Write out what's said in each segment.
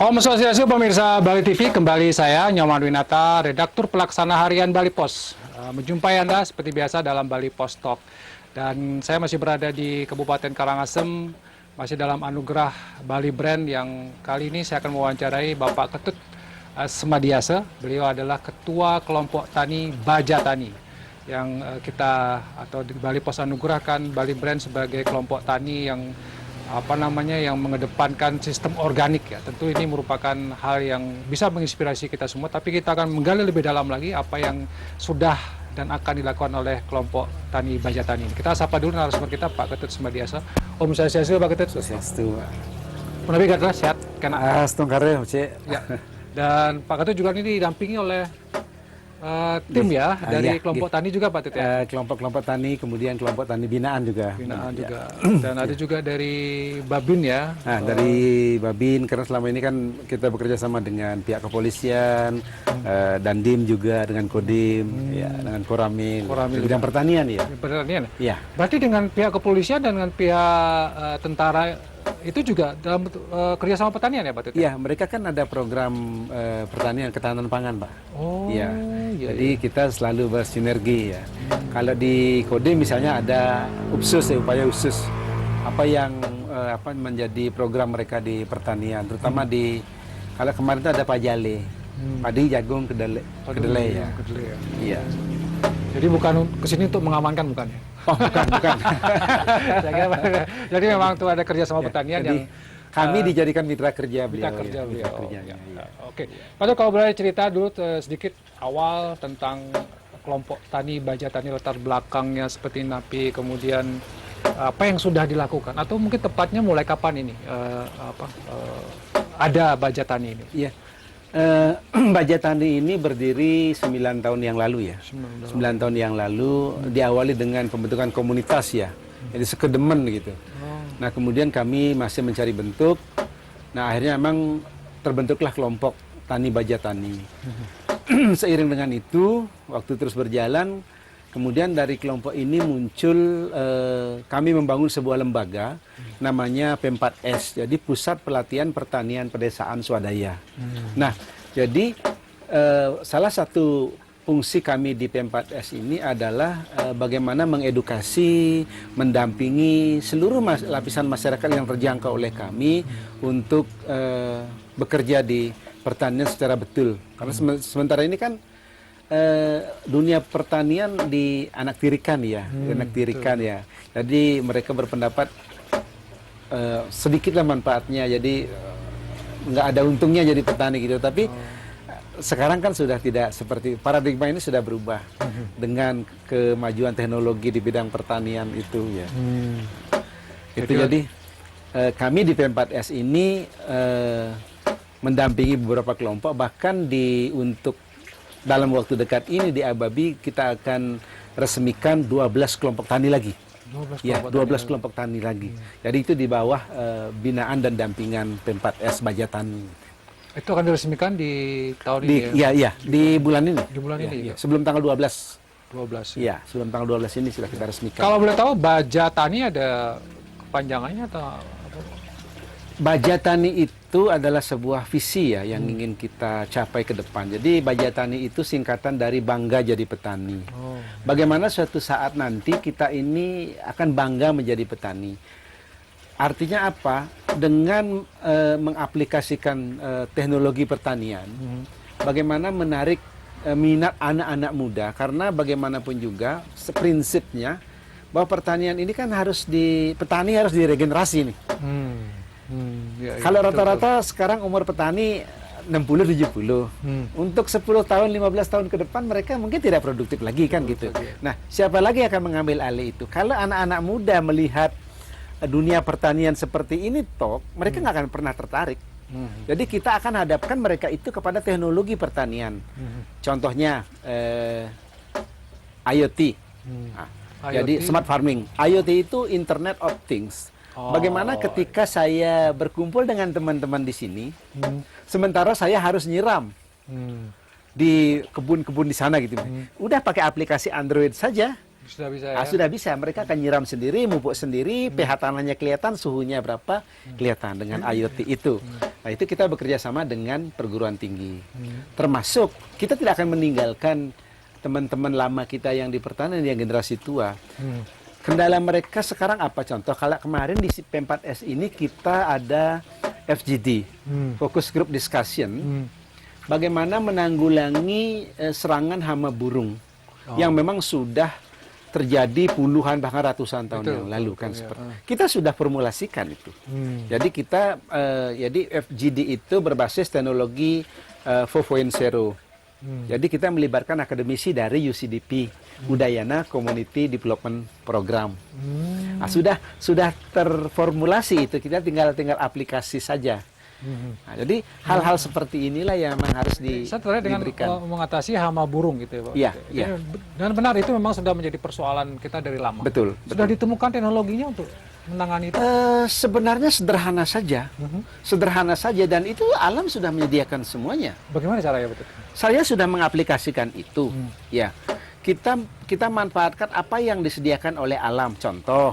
Om Swastiastu pemirsa Bali TV, kembali saya Nyoman Winata, redaktur pelaksana harian Bali Pos. Menjumpai Anda seperti biasa dalam Bali Pos Talk. Dan saya masih berada di Kabupaten Karangasem, masih dalam anugerah Bali Brand yang kali ini saya akan mewawancarai Bapak Ketut Semadiase. Beliau adalah Ketua Kelompok Tani Baja Tani yang kita atau di Bali Pos anugerahkan Bali Brand sebagai kelompok tani yang yang mengedepankan sistem organik ya. Tentu ini merupakan hal yang bisa menginspirasi kita semua, tapi kita akan menggali lebih dalam lagi apa yang sudah dan akan dilakukan oleh kelompok tani Baja Tani ini. Kita sapa dulu narasumber kita, Pak Ketut Semadiase. Om Swastiastu, Pak Ketut. Swastiastu. Menawi kata sehat kan? Setungkare, Cek. Ya. Dan Pak Ketut juga ini didampingi oleh tim ya dari kelompok tani juga Pak Ketut ya? Kelompok-kelompok tani, kemudian kelompok tani binaan juga. Binaan juga. Dan ada juga dari Babin ya. Nah, dari Babin, karena selama ini kan kita bekerja sama dengan pihak kepolisian, dan DIM juga, dengan Kodim, ya, dengan Koramil, di bidang pertanian ya. Pertanian? Iya. Berarti dengan pihak kepolisian dan dengan pihak tentara itu juga dalam kerjasama pertanian ya Pak Tito? Iya, mereka kan ada program pertanian ketahanan pangan, Pak. Oh, iya. Iya, Jadi kita selalu bersinergi ya. Kalau di Kodim misalnya ada UPSUS ya, upaya khusus. Apa yang menjadi program mereka di pertanian, terutama di kalau kemarin itu ada pajale, padi, jagung, kedelai ya. Kedelai ya. Iya. Jadi bukan kesini untuk mengamankan bukan ya? Oh, bukan. Jadi memang tuh ada kerjasama pertanian jadi, yang kami dijadikan mitra kerja beliau. Mitra kerja beliau. Mitra kerjanya, iya. Oke. Pak Tito, kalau boleh cerita dulu sedikit awal tentang kelompok tani Baja Tani, latar belakangnya seperti napi, kemudian apa yang sudah dilakukan atau mungkin tepatnya mulai kapan ini ada Baja Tani ini? Iya. Baja Tani ini berdiri 9 tahun yang lalu ya. 9 tahun yang lalu diawali dengan pembentukan komunitas ya. Jadi sekedemen gitu. Nah, kemudian kami masih mencari bentuk. Nah, akhirnya memang terbentuklah kelompok Tani Baja Tani. Seiring dengan itu, waktu terus berjalan, kemudian dari kelompok ini muncul, kami membangun sebuah lembaga, namanya P4S, jadi Pusat Pelatihan Pertanian Pedesaan Swadaya. Nah, jadi salah satu fungsi kami di P4S ini adalah bagaimana mengedukasi, mendampingi seluruh lapisan masyarakat yang terjangkau oleh kami untuk bekerja di pertanian secara betul. Karena sementara ini kan dunia pertanian dianaktirikan ya, ya. Jadi mereka berpendapat sedikitlah manfaatnya, jadi nggak ada untungnya jadi petani gitu. Tapi sekarang kan sudah tidak seperti, paradigma ini sudah berubah dengan kemajuan teknologi di bidang pertanian itu ya. Itu jadi kami di P4S ini mendampingi beberapa kelompok, bahkan untuk dalam waktu dekat ini di Ababi kita akan resmikan 12 kelompok tani lagi. 12 kelompok tani lagi. Jadi itu di bawah binaan dan dampingan P4S Baja Tani. Itu akan diresmikan di tahun ini ya? Iya, di bulan ini. Di bulan ini? Ya. Sebelum tanggal 12. 12 ya? Iya, sebelum tanggal 12 ini sudah kita resmikan. Kalau boleh tahu, Baja Tani ada kepanjangannya atau apa? Baja Tani itu adalah sebuah visi ya yang ingin kita capai ke depan. Jadi Baja Tani itu singkatan dari bangga jadi petani. Bagaimana suatu saat nanti kita ini akan bangga menjadi petani. Artinya apa? Dengan mengaplikasikan teknologi pertanian, bagaimana menarik minat anak-anak muda, karena bagaimanapun juga prinsipnya bahwa pertanian ini kan petani harus diregenerasi nih. Kalau rata-rata sekarang umur petani 60-70. Untuk 10 tahun, 15 tahun ke depan mereka mungkin tidak produktif lagi kan gitu. Nah, siapa lagi akan mengambil alih itu? Kalau anak-anak muda melihat dunia pertanian seperti ini mereka nggak akan pernah tertarik. Jadi kita akan hadapkan mereka itu kepada teknologi pertanian. Contohnya IoT. Jadi smart farming. IoT itu Internet of Things. Bagaimana ketika saya berkumpul dengan teman-teman di sini, sementara saya harus nyiram di kebun-kebun di sana gitu. Udah pakai aplikasi Android saja, Sudah bisa ya? Sudah bisa, mereka akan nyiram sendiri, mupuk sendiri, pH tanahnya kelihatan, suhunya berapa, kelihatan dengan IoT itu. Nah, itu kita bekerja sama dengan perguruan tinggi. Termasuk, kita tidak akan meninggalkan teman-teman lama kita yang di pertanian, yang generasi tua. Kendala mereka sekarang apa? Contoh, kalau kemarin di P4S ini kita ada FGD, Focus Group Discussion, bagaimana menanggulangi serangan hama burung yang memang sudah terjadi puluhan bahkan ratusan tahun yang lalu kan seperti kita sudah formulasikan itu. Jadi kita jadi FGD itu berbasis teknologi 4.0. Jadi kita melibatkan akademisi dari UCDP, Udayana Community Development Program. Nah, sudah terformulasi itu, kita tinggal aplikasi saja. Nah, jadi hal-hal seperti inilah yang memang harus Saya tertarik dengan diberikan. mengatasi hama burung gitu ya, Pak. Iya, iya. Dan benar itu memang sudah menjadi persoalan kita dari lama. Betul. Sudah ditemukan teknologinya untuk menangani itu? Sebenarnya sederhana saja, sederhana saja, dan itu alam sudah menyediakan semuanya. Bagaimana caranya betul? Saya sudah mengaplikasikan itu, ya. Kita manfaatkan apa yang disediakan oleh alam. Contoh,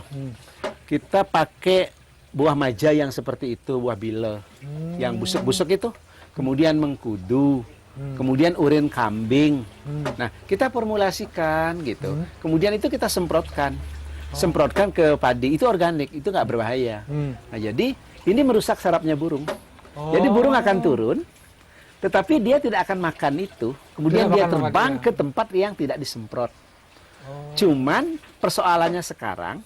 kita pakai buah maja yang seperti itu, buah bile, yang busuk-busuk itu, kemudian mengkudu, kemudian urin kambing. Nah, kita formulasikan gitu. Kemudian itu kita semprotkan ke padi, itu organik, itu nggak berbahaya. Nah, jadi ini merusak sarafnya burung. Jadi burung akan turun, tetapi dia tidak akan makan itu. Kemudian dia terbang ke tempat yang tidak disemprot. Cuman persoalannya sekarang,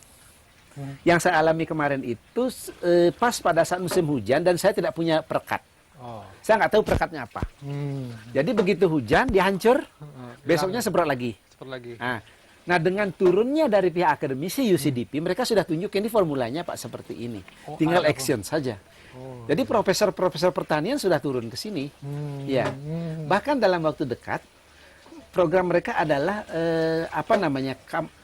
yang saya alami kemarin itu pas pada saat musim hujan dan saya tidak punya perekat. Saya nggak tahu perekatnya apa. Jadi begitu hujan dia hancur, besoknya semprot lagi. Nah, dengan turunnya dari pihak akademisi UCDP, mereka sudah tunjuk ini formulanya Pak seperti ini. Tinggal action saja. Jadi profesor-profesor pertanian sudah turun ke sini. Ya. Bahkan dalam waktu dekat program mereka adalah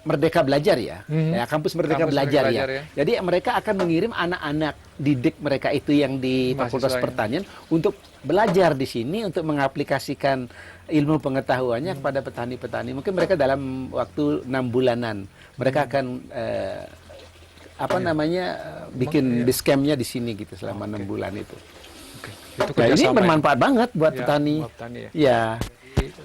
Merdeka Belajar ya. Kampus Merdeka Belajar ya. Jadi mereka akan mengirim anak-anak didik mereka itu yang di Fakultas Pertanian untuk belajar di sini untuk mengaplikasikan ilmu pengetahuannya kepada petani-petani. Mungkin mereka dalam waktu 6 bulanan mereka akan bikin discamnya di sini gitu selama 6 bulan itu. Itu ini bermanfaat banget buat petani. Buat petani ya. Ya.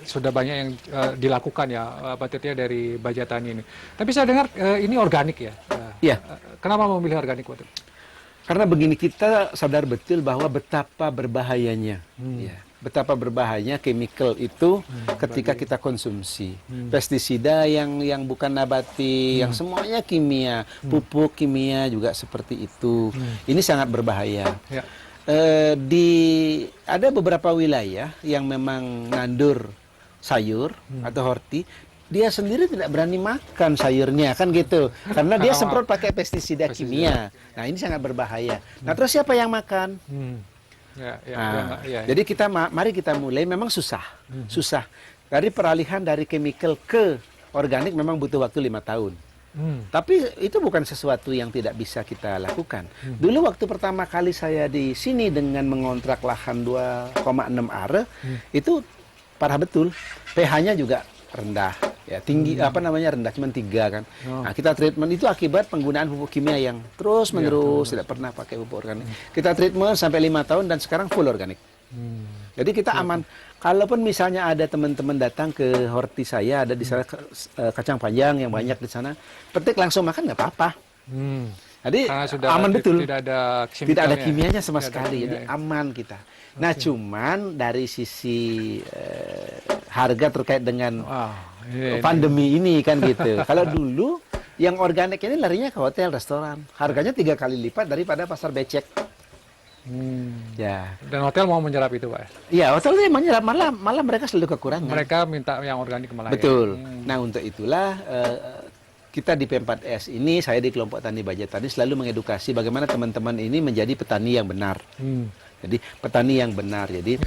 Sudah banyak yang dilakukan ya Pak Tirta dari Bajatani ini. Tapi saya dengar ini organik ya. Iya. Kenapa memilih organik Pak Tirta? Karena begini, kita sadar betul bahwa betapa berbahayanya. Ya. Betapa berbahayanya chemical itu ketika kita konsumsi. Pestisida yang bukan nabati, yang semuanya kimia, pupuk kimia juga seperti itu. Ini sangat berbahaya. Ya. Ada beberapa wilayah yang memang nandur sayur atau horti, dia sendiri tidak berani makan sayurnya kan gitu, karena dia semprot pakai pestisida kimia. Nah, ini sangat berbahaya. Nah, terus siapa yang makan? Jadi mari kita mulai. Memang susah. Dari peralihan dari chemical ke organik memang butuh waktu 5 tahun. Tapi itu bukan sesuatu yang tidak bisa kita lakukan. Dulu waktu pertama kali saya di sini dengan mengontrak lahan 2,6 are, itu parah betul. pH-nya juga rendah, ya tinggi rendah, cuma 3 kan. Nah, kita treatment itu akibat penggunaan pupuk kimia yang terus menerus, tidak pernah pakai pupuk organik. Kita treatment sampai 5 tahun dan sekarang full organik. Jadi kita aman. Kalaupun misalnya ada teman-teman datang ke horti saya, ada di sana kacang panjang yang banyak di sana, petik langsung makan nggak apa-apa. Jadi aman betul. Tidak ada kimianya sama sekali, jadi aman kita. Nah, cuman dari sisi harga terkait dengan pandemi ini kan gitu. Kalau dulu yang organik ini larinya ke hotel, restoran, harganya 3 kali lipat daripada pasar becek. Ya. Dan hotel mau menyerap itu, Pak? Iya, hotel memang menyerap, malah mereka selalu kekurangan. Mereka minta yang organik malah. Betul. Nah, untuk itulah kita di P4S ini, saya di kelompok tani Bajatani selalu mengedukasi bagaimana teman-teman ini menjadi petani yang benar. Jadi petani yang benar. Jadi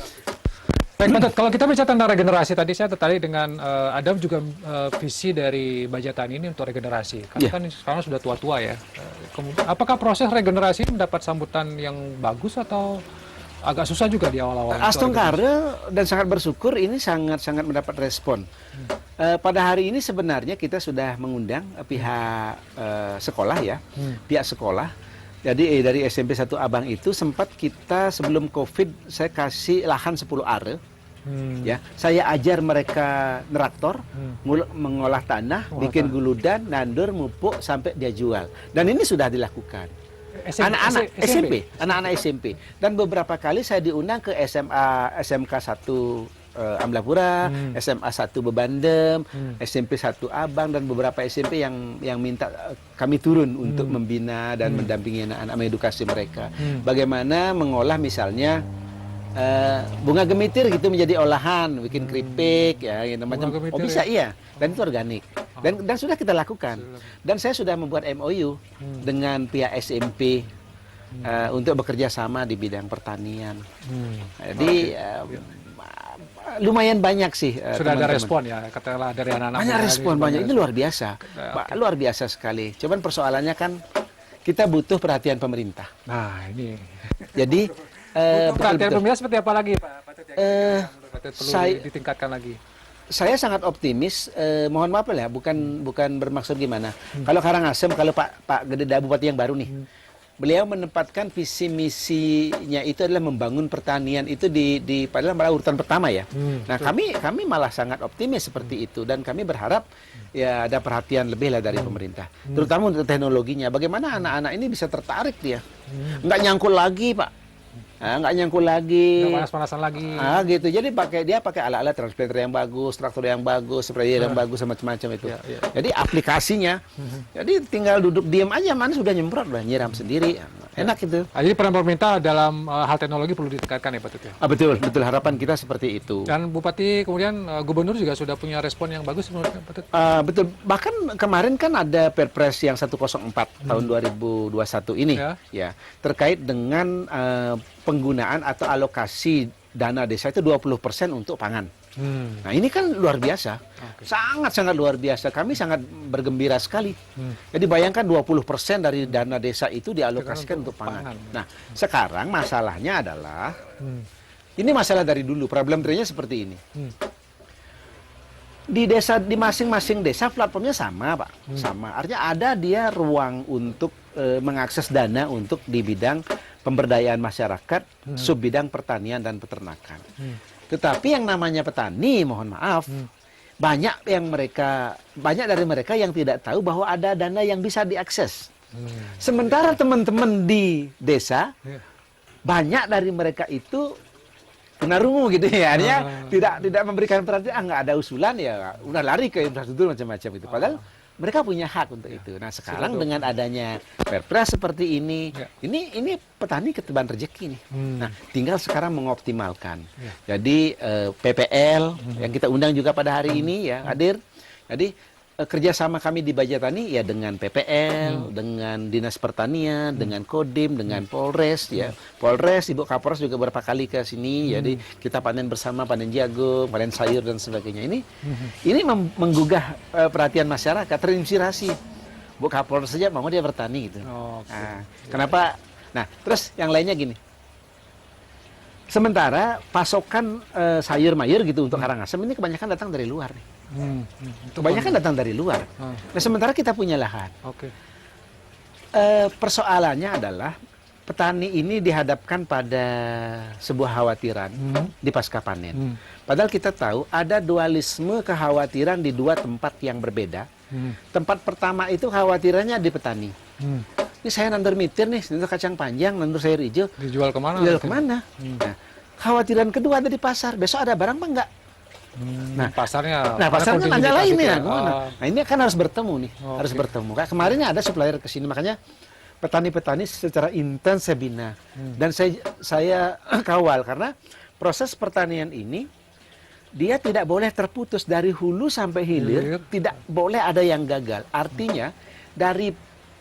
baik, Pak Tut, kalau kita bicara tentang regenerasi tadi, saya tertarik dengan ada juga visi dari Bajatani ini untuk regenerasi. Karena kan sekarang sudah tua-tua ya. Apakah proses regenerasi ini mendapat sambutan yang bagus atau agak susah juga di awal-awal? Astong Kare dan sangat bersyukur ini sangat mendapat respon. Pada hari ini sebenarnya kita sudah mengundang pihak sekolah ya, pihak sekolah. Jadi dari SMP 1 Abang itu sempat kita sebelum COVID saya kasih lahan 10 are. Ya, saya ajar mereka neraktor, mengolah tanah, bikin guludan, nandur, mupuk sampai dia jual. Dan ini sudah dilakukan. Anak-anak SMP, anak-anak SMP. Dan beberapa kali saya diundang ke SMK 1 Amblapura, SMA 1 Bebandem, SMP 1 Abang, dan beberapa SMP yang minta kami turun untuk membina dan mendampingi anak-anak, mengedukasi mereka. Bagaimana mengolah misalnya bunga gemitir gitu menjadi olahan, bikin keripik ya gitu macam. Oh bisa ya? Dan itu organik. Dan sudah kita lakukan. Dan saya sudah membuat MOU dengan pihak SMP untuk bekerja sama di bidang pertanian. Jadi lumayan banyak sih. Sudah ada respon ya, katakanlah dari anak-anak. Banyak respon, banyak. Ini luar biasa. Luar biasa sekali. Cuman persoalannya kan kita butuh perhatian pemerintah. Nah, ini. Jadi perhatian pemerintah seperti apa lagi, Pak? Perlu ditingkatkan lagi. Saya sangat optimis. Mohon maaf ya, bukan bermaksud gimana. Kalau Karangasem, kalau Pak Gededa Bupati yang baru nih, beliau menempatkan visi misinya itu adalah membangun pertanian itu di padahal malah urutan pertama ya. Nah kami malah sangat optimis seperti itu, dan kami berharap ya ada perhatian lebih lah dari pemerintah, terutama untuk teknologinya. Bagaimana anak-anak ini bisa tertarik dia, nggak nyangkul lagi Pak. Nggak nyangkul lagi, nggak panas-panasan lagi. Gitu. Jadi dia pakai alat-alat transplanter yang bagus, traktor yang bagus, sprayer yang bagus, macam-macam itu. Jadi aplikasinya, jadi tinggal duduk diam aja, mana sudah nyemprot, udah nyiram sendiri, enak itu. Jadi peran pemerintah dalam hal teknologi perlu ditingkatkan ya Pak Tut ya? Betul, harapan kita seperti itu. Dan Bupati kemudian Gubernur juga sudah punya respon yang bagus menurut Pak Tut? Betul, bahkan kemarin kan ada Perpres yang 104 tahun 2021 ini ya terkait dengan penggunaan atau alokasi dana desa itu 20% untuk pangan. Nah ini kan luar biasa, sangat-sangat luar biasa. Kami sangat bergembira sekali. Jadi bayangkan 20% dari dana desa itu dialokasikan untuk pangan. Nah sekarang masalahnya adalah, ini masalah dari dulu, problem nya seperti ini. Di desa, di masing-masing desa platformnya sama Pak, sama. Artinya ada dia ruang untuk mengakses dana untuk di bidang pemberdayaan masyarakat, sub bidang pertanian dan peternakan. Tetapi yang namanya petani, mohon maaf, banyak dari mereka yang tidak tahu bahwa ada dana yang bisa diakses. Sementara teman-teman di desa, banyak dari mereka itu tunarungu gitu ya, artinya tidak memberikan perhatian, nggak ada usulan ya, udah lari ke infrastruktur macam-macam itu. Padahal mereka punya hak untuk itu. Nah sekarang dengan adanya Perpres seperti ini petani keteban rezeki nih. Nah tinggal sekarang mengoptimalkan. Jadi PPL yang kita undang juga pada hari ini ya hadir. Jadi kerjasama kami di Bajatani ya dengan PPL, dengan Dinas Pertanian, dengan Kodim, dengan Polres ya. Polres, Ibu Kapolres juga beberapa kali ke sini. Jadi kita panen bersama, panen jagung, panen sayur dan sebagainya. Ini menggugah perhatian masyarakat, terinspirasi. Bu Kapolres saja mau dia bertani gitu. Nah, kenapa? Nah, terus yang lainnya gini. Sementara pasokan sayur mayur gitu untuk Karangasem ini kebanyakan datang dari luar nih. Kebanyakan datang dari luar. Nah, sementara kita punya lahan. Persoalannya adalah petani ini dihadapkan pada sebuah khawatiran di pasca panen. Padahal kita tahu ada dualisme kekhawatiran di dua tempat yang berbeda. Tempat pertama itu khawatirannya di petani. Ini saya nandur mitir nih, nandur kacang panjang, nandur sayur hijau. Dijual kemana? Dijual kemana? Nah, khawatiran kedua ada di pasar. Besok ada barang apa enggak? Nah pasarnya nanya lain nih. Nah ini kan harus bertemu nih, harus bertemu. Kayak kemarin ada supplier ke sini, makanya petani-petani secara intens saya bina dan saya kawal karena proses pertanian ini dia tidak boleh terputus dari hulu sampai hilir, tidak boleh ada yang gagal. Artinya dari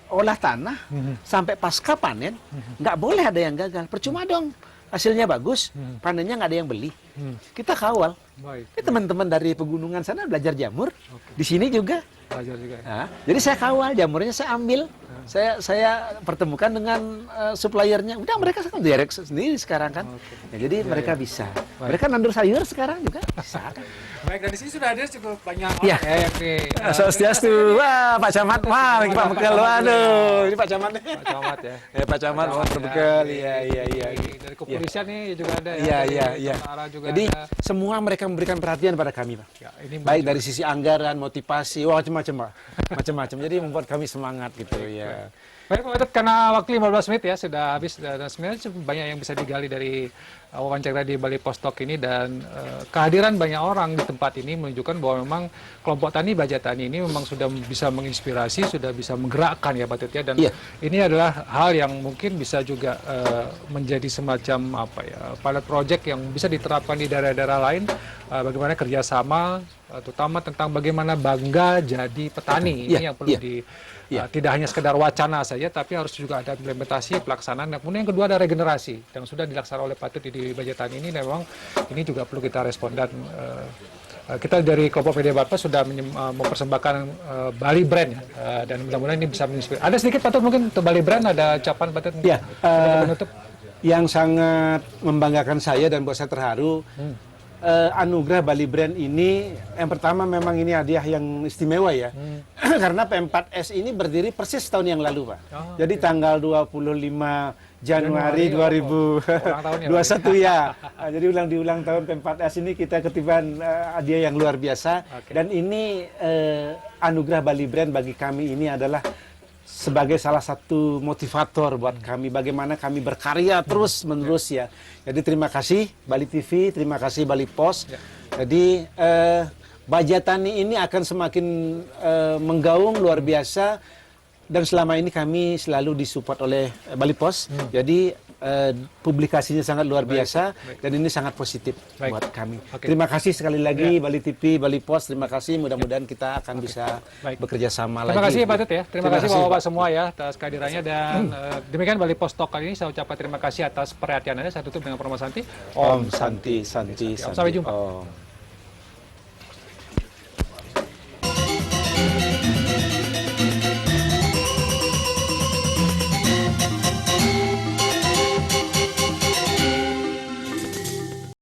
olah tanah sampai pasca panen nggak boleh ada yang gagal. Percuma dong hasilnya bagus, panennya nggak ada yang beli. Kita kawal. Baik. Ini teman-teman dari pegunungan sana belajar jamur. Di sini juga. Belajar juga. Ya? Nah, jadi saya kawal jamurnya, saya ambil. Saya pertemukan dengan suppliernya. Udah mereka sekarang direct sendiri sekarang kan. Ya, jadi mereka bisa. Mereka nandur sayur sekarang juga bisa. Baik, dan di sini sudah ada cukup banyak Iya. orang ya yang di Swastiastu. Wah, Pak Camat. Wah, lagi Pak Bekal. Waduh, ini Pak Camat. Pak Camat ya. Pak Camat, Pak Bekal. Iya. Dari kepolisian nih juga ada ya. Iya, dari iya. tentara juga Jadi ada. semua mereka memberikan perhatian pada kami, Pak. Ya, ini Baik dari sisi anggaran, motivasi, wah macam-macam, Pak. Macam-macam. Jadi membuat kami semangat gitu ya. Baik Pak Badut, karena waktu 15 menit ya sudah habis dan sebenarnya cukup banyak yang bisa digali dari wawancara di Bali Postok ini dan kehadiran banyak orang di tempat ini menunjukkan bahwa memang kelompok tani baja tani ini memang sudah bisa menginspirasi, sudah bisa menggerakkan ya Pak Badut ya dan ini adalah hal yang mungkin bisa juga menjadi semacam apa ya pilot project yang bisa diterapkan di daerah-daerah lain bagaimana kerjasama terutama tentang bagaimana bangga jadi petani ini yang perlu tidak hanya sekedar wacana saja, tapi harus juga ada implementasi, pelaksanaan. Dan kemudian yang kedua ada regenerasi yang sudah dilaksanakan oleh Pak Tut di Baja Tani ini. Memang ini juga perlu kita respon dan kita dari kelompok PD Bapak sudah mempersembahkan Bali Brand ya, dan mudah-mudahan ini bisa menginspirasi. Ada sedikit Pak Tut mungkin untuk Bali Brand ada ucapan Pak Tut Ya, penutup. yang sangat membanggakan saya dan buat saya terharu. Anugerah Bali Brand ini yang pertama memang ini hadiah yang istimewa ya. Karena P4S ini berdiri persis tahun yang lalu, Pak. Jadi tanggal 25 Januari 2021 ya. Jadi diulang tahun P4S ini kita ketiban hadiah yang luar biasa. Dan ini anugerah Bali Brand bagi kami ini adalah sebagai salah satu motivator buat kami bagaimana kami berkarya terus menerus ya. Jadi terima kasih Bali TV, terima kasih Bali Pos. Jadi Baja Tani ini akan semakin menggaung luar biasa dan selama ini kami selalu disupport oleh Bali Pos. Jadi publikasinya sangat luar biasa dan ini sangat positif buat kami. Terima kasih sekali lagi Bali TV, Bali Pos. Terima kasih. Mudah-mudahan kita akan bisa bekerja sama lagi. Terima kasih Pak Tut ya. Terima kasih Bapak semua ya atas kehadirannya dan demikian Bali Pos Talk kali ini saya ucapkan terima kasih atas perhatian Anda. Saya tutup dengan Promo Santi. Om Santi, Santi, Santi. Sampai jumpa. Om.